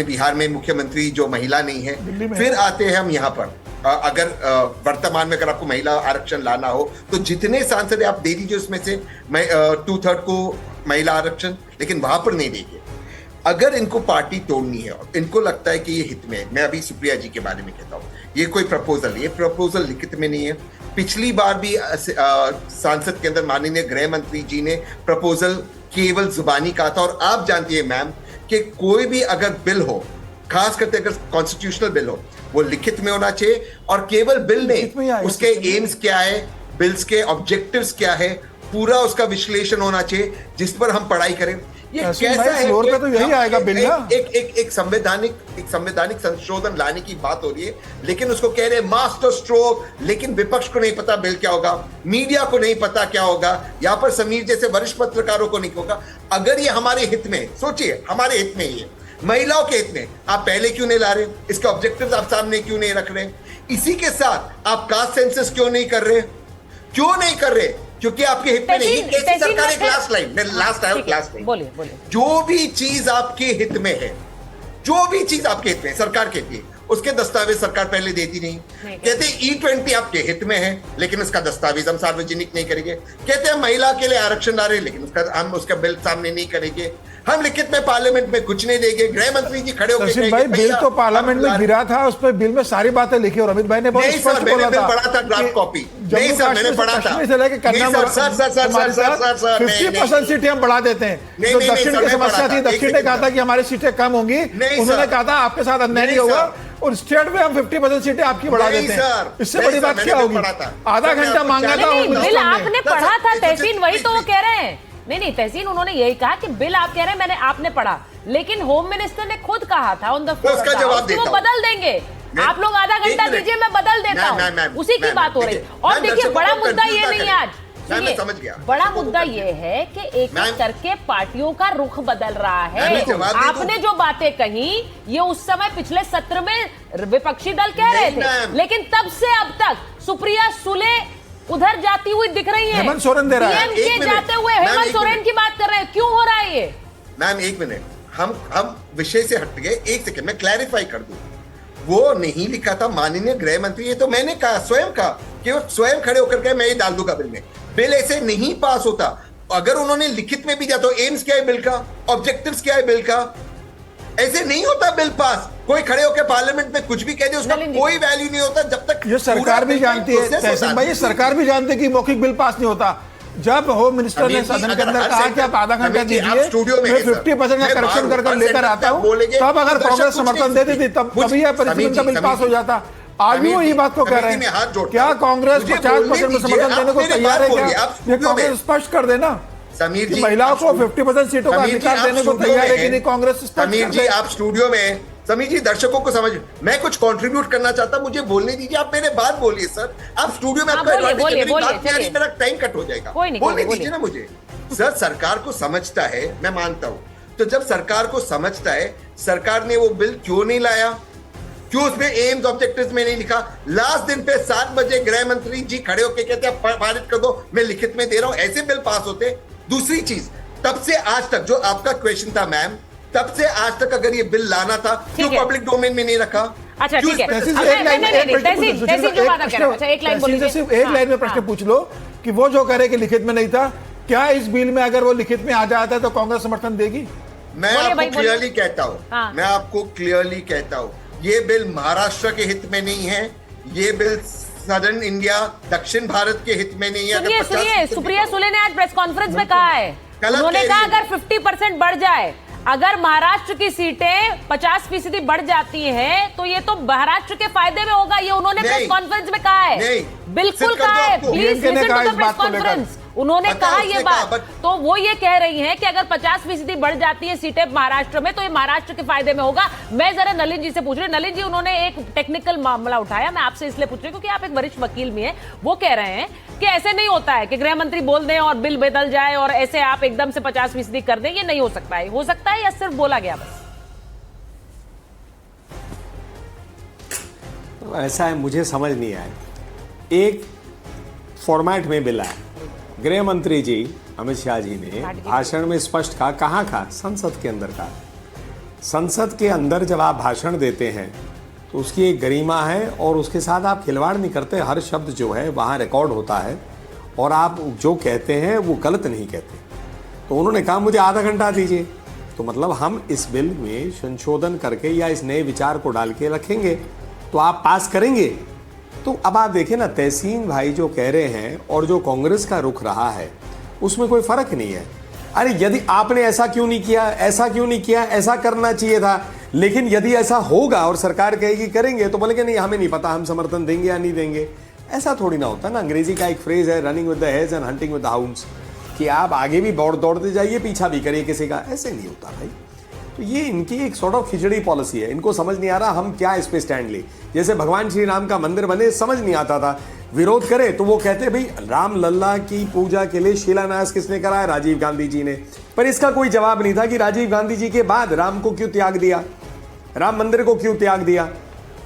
बिहार में मुख्यमंत्री जो महिला नहीं है? फिर आते हैं हम यहाँ पर, अगर वर्तमान में अगर आपको महिला आरक्षण लाना हो तो जितने सांसद आप दे दीजिए, उसमें से 2/3 को महिला आरक्षण, लेकिन वहां पर नहीं देंगे। अगर इनको पार्टी तोड़नी है और इनको लगता है कि ये हित में है, मैं अभी सुप्रिया जी के बारे में कहता हूँ, ये कोई प्रपोजल लिखित में नहीं है, पिछली बार भी सांसद के अंदर माननीय गृह मंत्री जी ने प्रपोजल केवल जुबानी कहा था, और आप जानती है मैम कि कोई भी अगर बिल हो, खास करके अगर कॉन्स्टिट्यूशनल बिल हो, वो लिखित में होना चाहिए, और केवल बिल नहीं, उसके एम्स क्या है, बिल्स के ऑब्जेक्टिव्स क्या है, पूरा उसका विश्लेषण होना चाहिए जिस पर हम पढ़ाई करें। ये कैसा है फ्लोर पे तो यही आएगा बिल ना। एक संवैधानिक संशोधन लाने की बात हो रही है, लेकिन उसको कह रहे हैं मास्टर स्ट्रोक, लेकिन विपक्ष को नहीं पता बिल क्या होगा, मीडिया को नहीं पता क्या होगा, यहाँ पर समीर जैसे वरिष्ठ पत्रकारों को नहीं होगा। अगर ये हमारे हित में, सोचिए हमारे हित में, ये महिलाओं के हित में, आप पहले क्यों नहीं ला रहे? इसके ऑब्जेक्टिव्स आप सामने क्यों नहीं रख रहे? इसी के साथ आप कास्ट सेंसस क्यों नहीं कर रहे? क्यों नहीं कर रहे? क्योंकि आपके हित में नहीं। कैसी सरकार है? लास्ट लाइन बोलिए। जो भी चीज आपके हित में है, जो भी चीज आपके हित में है, सरकार कहती है, उसके दस्तावेज सरकार पहले देती नहीं। कहते हैं E20 आपके हित में है, लेकिन उसका दस्तावेज हम सार्वजनिक नहीं करेंगे। कहते हैं महिला के लिए आरक्षण ला रहे हैं, लेकिन हम उसका बिल सामने नहीं करेंगे। हम लिखित में पार्लियामेंट में कुछ नहीं देंगे। गृह मंत्री जी खड़े होकर भाई बिल तो पार्लियामेंट में गिरा था, उस पर बिल में सारी बातें लिखी, और अमित भाई ने बहुत स्पष्ट बोला था। पढ़ा था ड्राफ्ट कॉपी। नहीं सर, मैंने पढ़ा था। 50% सीटें हम बढ़ा देते हैं। जो दक्षिण की समस्या थी, दक्षिण ने कहा था कि हमारी सीटें कम होंगी, उन्होंने कहा था आपके साथ अन्याय नहीं होगा, और स्टेट में हम 50% सीटें आपकी बढ़ा देते हैं। इससे बड़ी बात क्या होगी? आधा घंटा मांगा था बिल आपने पढ़ा था तहसीन, वही तो वो कह रहे हैं। नहीं तहसीन, उन्होंने यही कहा कि बिल आप कह रहे हैं आपने पढ़ा, लेकिन होम मिनिस्टर ने खुद कहा था ऑन द फ्लोर, वो बदल देंगे। आप लोग आधा घंटा दीजिए, मैं बदल देता हूँ, उसी की बात हो रही। और देखिए, बड़ा मुद्दा ये नहीं है आज, समझ गया। बड़ा मुद्दा ये है कि एक एक करके पार्टियों का रुख बदल रहा है। आपने जो बातें कही, ये उस समय पिछले सत्र में विपक्षी दल कह रहे थे, लेकिन तब से अब तक सुप्रिया सुले उधर जाती हुई दिख रही है, हेमंत सोरेन दे रहा है, के जाते हुए हेमंत सोरेन की बात कर रहे हैं। क्यों हो रहा है ये? मैम एक मिनट, हम विषय से हट गए। एक सेकंड में क्लैरिफाई कर दूं। वो नहीं लिखा था माननीय गृह मंत्री, ये तो मैंने कहा, स्वयं कहा कि वो स्वयं खड़े होकर के मैं ये डाल दूंगा बिल में। बिल ऐसे नहीं पास होता। अगर उन्होंने लिखित में भी दिया तो एम्स क्या है बिल का, ऑब्जेक्टिव्स क्या है बिल का, ऐसे नहीं होता बिल पास। कोई खड़े होकर पार्लियामेंट में कुछ भी कह दे, उसका कोई वैल्यू नहीं होता जब तक। ये सरकार भी जानती है तहसीन भाई, ये सरकार भी जानती है कि मौखिक बिल पास नहीं होता। जब होम मिनिस्टर ने सदन के अंदर कहा कि आप आधा घंटा दीजिए, मैं 50% का करेक्शन कर लेकर आता हूँ, तब अगर कांग्रेस समर्थन देती थी तब तभी यह परिस्थिति का बिल पास हो जाता। आज भी वो ये बात को कह रहे हैं, क्या कांग्रेस 50% में समर्थन देने को तैयार है? क्या ये कांग्रेस स्पष्ट कर देना समीर जी, महिलाओं को 50% सीटों का अधिकार देने को तैयार है कि नहीं कांग्रेस? समीर जी आप स्टूडियो में, समीर जी दर्शकों को समझ, मैं कुछ कंट्रीब्यूट करना चाहता, मुझे बोलने दीजिए। आप मेरे बात बोलिए सर, आप स्टूडियो में आपका मेरा टाइम कट हो जाएगा, बोलने दीजिए ना मुझे। सर सरकार को समझता है, मैं मानता हूँ, तो जब सरकार को समझता है, सरकार ने वो बिल क्यों नहीं लाया? क्यों उसमें एम्स ऑब्जेक्टिव्स में नहीं लिखा? लास्ट दिन पे 7 बजे गृह मंत्री जी खड़े होकर कहते हैं पारित कर दो, मैं लिखित में दे रहा हूं, ऐसे बिल पास होते। दूसरी चीज, तब से आज तक जो आपका क्वेश्चन था मैम, तब से आज तक अगर ये बिल लाना था, क्यों पब्लिक डोमेन में नहीं रखा? अच्छा ठीक है, एक लाइन में प्रश्न पूछ लो कि वो जो करे कि लिखित में नहीं था, क्या इस बिल में अगर वो लिखित में आ जाता है तो कांग्रेस समर्थन देगी? मैं आपको क्लियरली कहता हूँ, मैं आपको क्लियरली कहता हूँ, ये बिल महाराष्ट्र के हित में नहीं है, ये बिल सदर्न इंडिया, दक्षिण भारत के हित में नहीं है। सुनिए, सुप्रिया सुले ने आज प्रेस कॉन्फ्रेंस में कहा है, उन्होंने कहा अगर 50% बढ़ जाए, अगर महाराष्ट्र की सीटें 50% बढ़ जाती हैं, तो ये तो महाराष्ट्र के फायदे में होगा। ये उन्होंने प्रेस कॉन्फ्रेंस में कहा है, बिल्कुल कहा है। Please listen to the press conference. उन्होंने कहा ये बात, तो वो ये कह रही हैं कि अगर 50% बढ़ जाती है सीटें महाराष्ट्र में, तो ये महाराष्ट्र के फायदे में होगा। मैं जरा नलिन जी से पूछ रही हूँ। नलिन जी, उन्होंने एक टेक्निकल मामला उठाया, मैं आपसे इसलिए पूछ रही हूँ क्योंकि आप एक वरिष्ठ वकील भी हैं। वो कह रहे हैं कि ऐसे नहीं होता है कि गृह मंत्री बोल दें और बिल बदल जाए और ऐसे आप एकदम से 50% कर दें, ये नहीं हो सकता है। हो सकता है या सिर्फ बोला गया बस? तो ऐसा है, मुझे समझ नहीं आया। एक फॉर्मेट में बिल आया, गृह मंत्री जी अमित शाह जी ने भाषण में स्पष्ट कहा, कहाँ कहा? संसद के अंदर कहा। संसद के अंदर जब आप भाषण देते हैं तो उसकी एक गरिमा है और उसके साथ आप खिलवाड़ नहीं करते। हर शब्द जो है वहाँ रिकॉर्ड होता है और आप जो कहते हैं वो गलत नहीं कहते। तो उन्होंने कहा मुझे आधा घंटा दीजिए, तो मतलब हम इस बिल में संशोधन करके या इस नए विचार को डाल के रखेंगे तो आप पास करेंगे। तो अब आप देखिए ना, तहसीन भाई जो कह रहे हैं और जो कांग्रेस का रुख रहा है उसमें कोई फर्क नहीं है। अरे यदि आपने ऐसा क्यों नहीं किया, ऐसा क्यों नहीं किया, ऐसा करना चाहिए था, लेकिन यदि ऐसा होगा और सरकार कहेगी करेंगे तो बोलेंगे नहीं हमें नहीं पता, हम समर्थन देंगे या नहीं देंगे। ऐसा थोड़ी ना होता ना। अंग्रेजी का एक फ्रेज है, running with the hairs and hunting with the hounds, कि आप आगे भी दौड़ते जाइए, पीछा भी करिए किसी का। ऐसे नहीं होता भाई। तो ये इनकी एक सॉर्ट ऑफ खिचड़ी पॉलिसी है। इनको समझ नहीं आ रहा हम क्या इस पे स्टैंड ले। जैसे भगवान श्री राम का मंदिर बने, समझ नहीं आता था, विरोध करे तो वो कहते भाई राम लल्ला की पूजा के लिए शिलान्यास किसने कराया? राजीव गांधी जी ने। पर इसका कोई जवाब नहीं था कि राजीव गांधी जी के बाद राम को क्यों त्याग दिया, राम मंदिर को क्यों त्याग दिया।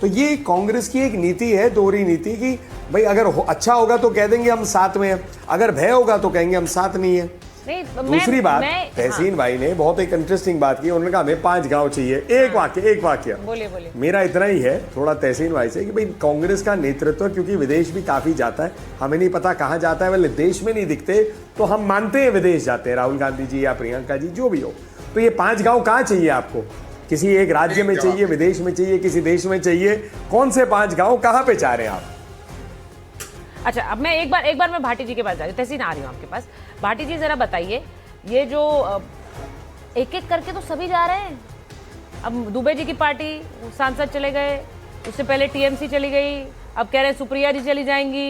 तो ये कांग्रेस की एक नीति है, दोहरी नीति, कि भाई अगर अच्छा होगा तो कह देंगे हम साथ में हैं, अगर भय होगा तो कहेंगे हम साथ नहीं है। दूसरी बात, तहसीन भाई ने बहुत एक इंटरेस्टिंग बात की। उन्होंने कहा हमें 5 गांव चाहिए। एक वाक्य बोलिए। मेरा इतना ही है थोड़ा तहसीन भाई से कि भाई कांग्रेस का नेतृत्व, क्योंकि विदेश भी काफी जाता है, हमें नहीं पता कहाँ जाता है, वाले देश में नहीं दिखते तो हम मानते हैं विदेश जाते हैं, राहुल गांधी जी या प्रियंका जी जो भी हो। तो ये 5 गांव कहाँ चाहिए आपको? किसी एक राज्य में चाहिए, विदेश में चाहिए, किसी देश में चाहिए? कौन से 5 गांव कहाँ पे चाह रहे हैं आप? अच्छा, अब मैं एक बार मैं भाटी जी के पास जा रही हूँ। तहसीन आ रही हूँ आपके पास। भाटी जी जरा बताइए, ये जो एक एक करके तो सभी जा रहे हैं। अब दुबे जी की पार्टी सांसद चले गए, उससे पहले टीएमसी चली गई, अब कह रहे हैं सुप्रिया जी चली जाएंगी,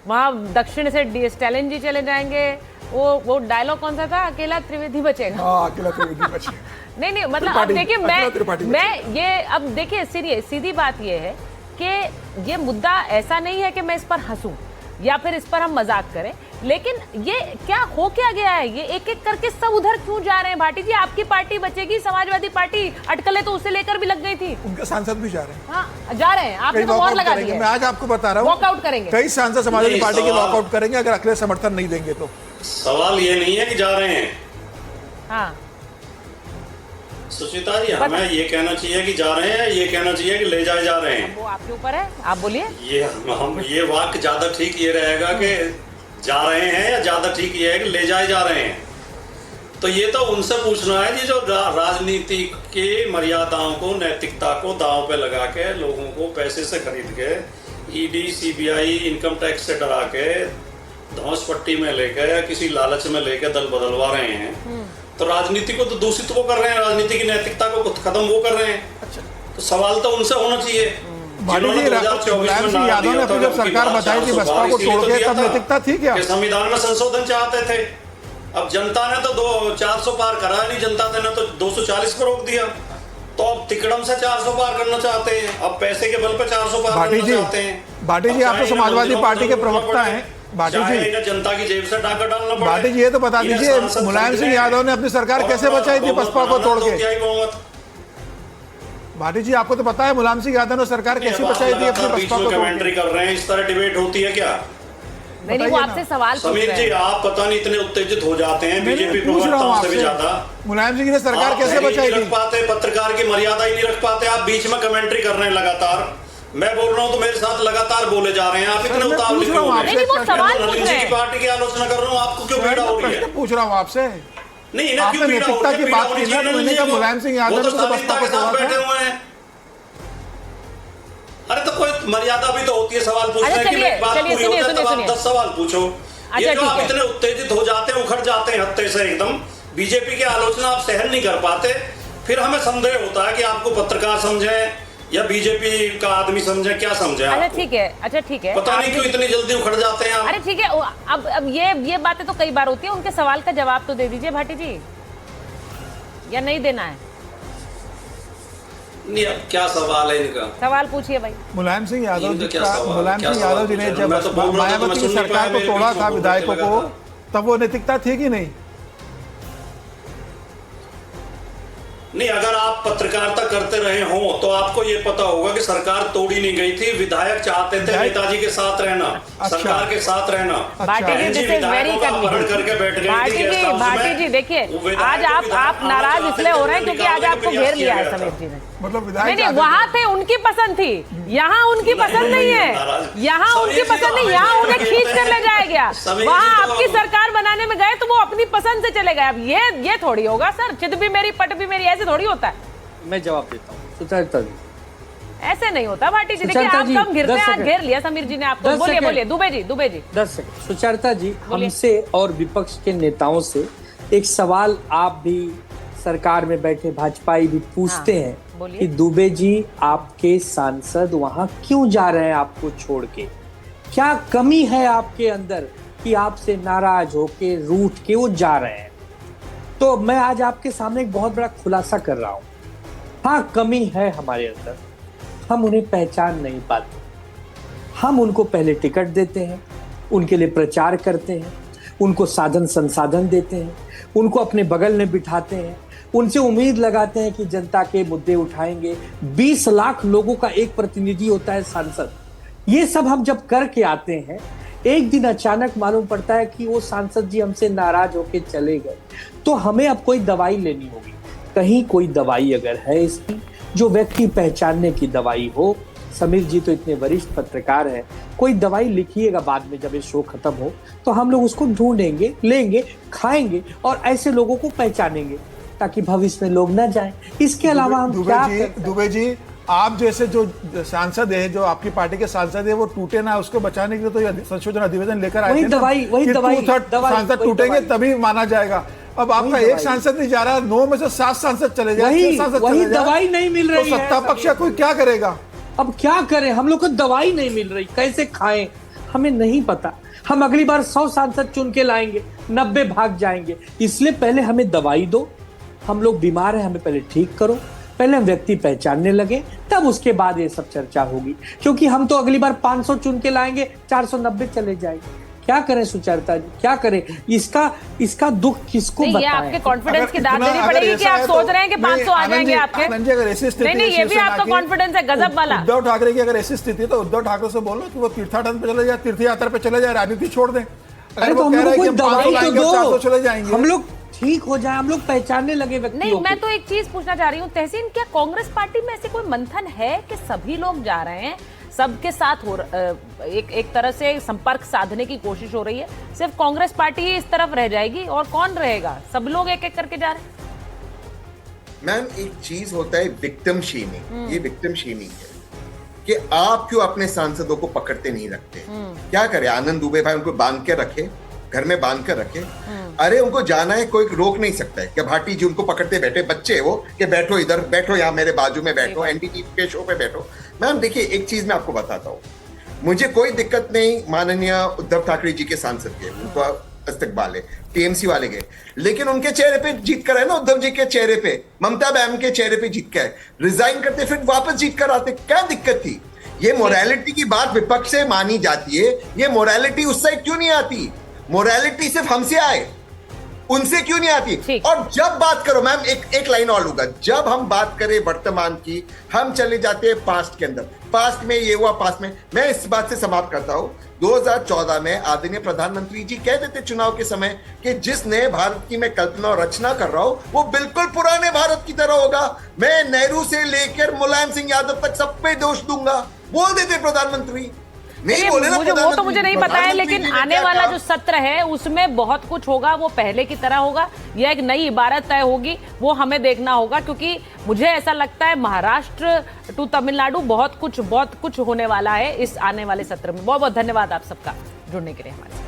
वहाँ दक्षिण से स्टैलिन जी चले जाएंगे। वो डायलॉग कौन सा था? अकेला त्रिवेदी बचेगा। अकेला त्रिवेदी बचेगा। नहीं, मतलब अब देखिए, मैं ये अब देखिए, सीधी बात ये है कि ये मुद्दा ऐसा नहीं है कि मैं इस पर हंसूं या फिर इस पर हम मजाक करें, लेकिन ये क्या हो क्या गया है? ये एक एक करके सब उधर क्यों जा रहे हैं? भाटी जी, आपकी पार्टी बचेगी, समाजवादी पार्टी अटकलें तो उसे लेकर भी लग गई थी। उनके सांसद भी जा रहे हैं। हाँ, जा रहे हैं। आपने तो और लगा दिया। मैं आज आपको बता रहा हूँ, वॉकआउट करेंगे। कई सांसद समाजवादी पार्टी के वॉकआउट करेंगे अगर अखिलेश समर्थन नहीं देंगे तो। सवाल ये नहीं है कि जा रहे हैं। हाँ सुचिता जी, हमें ये कहना चाहिए कि जा रहे हैं, ये कहना चाहिए कि ले जाए जा रहे हैं। वो आपके ऊपर है, आप बोलिए। ये वाक्य ज्यादा ठीक ये रहेगा कि जा रहे हैं, या ज्यादा ठीक ये है कि ले जाए जा रहे हैं। तो ये तो उनसे पूछना है जी जो राजनीति की मर्यादाओं को, नैतिकता को दांव पे लगा के लोगों को पैसे से खरीद के, ईडी सीबीआई इनकम टैक्स से डरा के, धौंस पट्टी में लेकर या किसी लालच में लेकर दल बदलवा रहे हैं। तो राजनीति को तो दूषित वो कर रहे हैं, राजनीति की नैतिकता को खत्म वो कर रहे हैं। अच्छा, तो सवाल तो उनसे होना चाहिए। मुलायम सिंह यादव ने अपनी जब सरकार बताई थी बसपा को तोड़ के, तब नैतिकता थी क्या? संविधान में संशोधन चाहते थे। अब जनता ने तो 400 पार करा नहीं, जनता ने तो 240 पर रोक दिया। तो अब तिकड़म से 400 पार करना चाहते हैं, अब पैसे के बल पे 400 पार करना चाहते हैं। भाटी जी, आप तो समाजवादी पार्टी के प्रवक्ता हैं। भाटी जी, जनता की जेब से टाका डालना पड़े। भाटी जी, ये तो बता दीजिए, मुलायम सिंह यादव ने अपनी सरकार कैसे बचाई थी बसपा को तोड़ के? भाटी जी, आपको तो पता है मुलायम सिंह यादव ने सरकार कैसे बचाई थी अपनी बसपा को? कमेंट्री कर रहे हैं, इस तरह डिबेट होती है क्या? नहीं, वो आपसे सवाल समीर जी, आप पता नहीं इतने उत्तेजित हो जाते हैं बीजेपी प्रवक्ताओं से भी ज्यादा। मुलायम सिंह ने सरकार कैसे बचाई थी? पाते पत्रकार की मर्यादा ही नहीं रख पाते। आप बीच में कमेंट्री कर रहे हैं लगातार। मैं बोल रहा हूँ तो मेरे साथ लगातार बोले जा रहे हैं। आप इतने उतावले क्यों हो गए? नलिन जी की पार्टी की आलोचना कर रहा हूँ, आपको क्यों पीड़ा हो रही है? पूछ रहा हूँ आपसे। नहीं, इन्हें क्यों पीड़ा हो रही है? की बात की ना, मैंने कहा मुलायम सिंह यादव ने तो बसपा को तोड़ा बैठे हुए हैं। अरे तो कोई मर्यादा भी तो होती है सवाल पूछने की। बात पूरी हो जाए तब आप 10 सवाल पूछो। ये जो आप इतने उत्तेजित हो जाते हैं, उखड़ जाते हैं हत्ते से एकदम, बीजेपी की आलोचना आप सहन नहीं कर पाते, फिर हमें संदेह होता है कि आपको पत्रकार समझे या बीजेपी का आदमी समझे, क्या समझे? अच्छा ठीक है, अच्छा ठीक है, पता नहीं क्यों इतनी जल्दी उखड़ जाते हैं आप। अरे ठीक है, अब ये बातें तो कई बार होती है। उनके सवाल का जवाब तो दे दीजिए भाटी जी, या नहीं देना है? नहीं, अब क्या सवाल है इनका? सवाल पूछिए भाई। मुलायम सिंह यादव जी ने जब मायावती की सरकार को तोड़ा था विधायकों को, तब वो नैतिकता थी कि नहीं? नहीं, अगर आप पत्रकारिता करते रहे हो तो आपको ये पता होगा कि सरकार तोड़ी नहीं गई थी। विधायक चाहते थे नेताजी के साथ रहना, सरकार के साथ रहना। Bhati ji, this is very convenient. Bhati ji देखिए, आज आप नाराज इसलिए हो रहे हैं क्योंकि आज आपको घेर लिया है समीर जी ने। मतलब नहीं, वहाँ थे, उनकी पसंद थी, यहाँ उनकी पसंद नहीं है, यहाँ उनकी पसंद नहीं, यहाँ उन्हें खींच कर ले जाया गया। वहाँ आपकी सरकार बनाने में गए तो वो अपनी पसंद से चले गए। अब ये थोड़ी होगा सर, चित भी मेरी पट भी मेरी, ऐसे थोड़ी होता है। मैं जवाब देता हूँ सुचरिता जी। ऐसे नहीं होता भाटी जी। देखिए सुचरिता आप जी, कम घिरते 10 हैं, आज सेकंड। घेर लिया समीर जी ने आपको। 10 बोलिए सेकंड। बोलिए दुबे जी 10 सेकंड। सुचरिता जी, बोलिए। हमसे और विपक्ष के नेताओं से एक सवाल आप भी सरकार में बैठे भाजपाई भी पूछते हाँ, हैं बोलिए। कि दुबे जी आपके सांसद वहां क्यों जा रहे हैं आपको छोड़ के? क्या कमी है आपके अंदर कि आपसे नाराज होके रूठ के वो जा रहे हैं? तो मैं आज आपके सामने एक बहुत बड़ा खुलासा कर रहा हूं। हाँ, कमी है हमारे अंदर, हम उन्हें पहचान नहीं पाते। हम उनको पहले टिकट देते हैं, उनके लिए प्रचार करते हैं, उनको साधन संसाधन देते हैं, उनको अपने बगल में बिठाते हैं, उनसे उम्मीद लगाते हैं कि जनता के मुद्दे उठाएंगे। 20 लाख लोगों का एक प्रतिनिधि होता है सांसद। ये सब हम जब करके आते हैं, एक दिन अचानक मालूम पड़ता है कि वो सांसद जी हमसे नाराज होके चले गए, तो हमें अब कोई दवाई लेनी होगी। कहीं कोई दवाई अगर है इसकी जो व्यक्ति पहचानने की दवाई हो, समीर जी तो इतने वरिष्ठ पत्रकार हैं, कोई दवाई लिखिएगा बाद में जब ये शो खत्म हो, तो हम लोग उसको ढूंढेंगे, लेंगे, खाएंगे और ऐसे लोगों को पहचानेंगे ताकि भविष्य में लोग न जाएं। इसके अलावा हम क्या दुबे जी, आप जैसे जो सांसद है, जो आपकी पार्टी के सांसद है, वो टूटे ना, उसको बचाने के लिए तो ये संशोधन अधिवेशन लेकर आए थे। वही दवाई सांसद टूटेंगे तभी माना जाएगा। अब आपका एक सांसद नहीं जा रहा, 9 में से 7 सांसद चले जाए, वही दवाई नहीं मिल रही है। सत्ता पक्ष कोई क्या करेगा? अब क्या करें, हम लोग को दवाई नहीं मिल रही, कैसे खाएं हमें नहीं पता। हम अगली बार 100 सांसद चुन के लाएंगे, 90 भाग जाएंगे। इसलिए पहले हमें दवाई दो, हम लोग बीमार हैं, हमें पहले ठीक करो, पहले हम व्यक्ति पहचानने लगे, तब उसके बाद ये सब चर्चा होगी। क्योंकि हम तो अगली बार 500 चुन के लाएंगे, 490 चले जाएंगे। क्या करें सुचरिता जी, क्या करें? इसका दुख किसको बताएं? ये आपके कॉन्फिडेंस की दाद देनी पड़ेगी कि आप सोच रहे हैं कि 500 आ जाएंगे आपके। नहीं, ये भी आपका कॉन्फिडेंस है गजब वाला। उद्धव ठाकरे की अगर ऐसी स्थिति है तो उद्धव ठाकरे से बोलो कि वो तीर्थाटन पे चले जाए, तीर्थ यात्रा पे चले जाए, राजनीति छोड़ दें। अरे तो हम लोग कोई दवाई तो दो, चले जाएंगे, हम लोग ठीक हो जाए, हम लोग पहचानने लगे व्यक्तियों नहीं, मैं तो एक चीज पूछना चाह रही हूँ तहसीन, क्या कांग्रेस पार्टी में ऐसे कोई मंथन है कि सभी लोग जा रहे हैं, सबके साथ एक तरह से संपर्क साधने की कोशिश हो रही है, सिर्फ कांग्रेस पार्टी ही इस तरफ रह जाएगी और कौन रहेगा? सब लोग एक एक करके जा रहे हैं। मैम, एक चीज होता है विक्टिम शेमिंग, ये विक्टिम शेमिंग है कि आप क्यों अपने सांसदों को पकड़ते नहीं रखते। क्या करे आनंद दुबे भाई, उनको बांध के रखे, घर में बांध कर रखे। अरे उनको जाना है, कोई रोक नहीं सकता है। क्या भाटी जी उनको पकड़ते बैठे, बच्चे वो कि बैठो इधर, बैठो यहाँ मेरे बाजू में बैठो, एनडीटीवी के शो पे बैठो। मैम देखिए, एक चीज मैं आपको बताता हूँ, मुझे कोई दिक्कत नहीं माननीय उद्धव ठाकरे जी के सांसद के, उनको इस्तकबाल है, टीएमसी वाले के, लेकिन उनके चेहरे पे जीत कर है ना, उद्धव जी के चेहरे पे, ममता मैम के चेहरे पे जीत कर, रिजाइन करते फिर वापस जीत कर आते, क्या दिक्कत थी? ये मोरालिटी की बात विपक्ष से मानी जाती है, ये मोरालिटी उस साइड क्यों नहीं आती? मोरालिटी सिर्फ हमसे आए, उनसे क्यों नहीं आती? और जब बात करो मैम, एक लाइन और लूंगा, जब हम बात करें वर्तमान की, हम चले जाते हैं पास्ट के अंदर, पास्ट में ये हुआ, पास्ट में मैं इस बात से समाप्त करता हूं। 2014 में आदरणीय प्रधानमंत्री जी कह देते चुनाव के समय कि जिस नए भारत की मैं कल्पना और रचना कर रहा हूं वो बिल्कुल पुराने भारत की तरह होगा, मैं नेहरू से लेकर मुलायम सिंह यादव तक सब पे दोष दूंगा, बोल देते प्रधानमंत्री। नहीं बोले ना, वो तो मुझे नहीं पता है, लेकिन आने वाला जो सत्र है उसमें बहुत कुछ होगा, वो पहले की तरह होगा या एक नई इबारत तय होगी, वो हमें देखना होगा। क्योंकि मुझे ऐसा लगता है महाराष्ट्र टू तमिलनाडु बहुत कुछ होने वाला है इस आने वाले सत्र में। बहुत बहुत धन्यवाद आप सबका जुड़ने के लिए हमारे।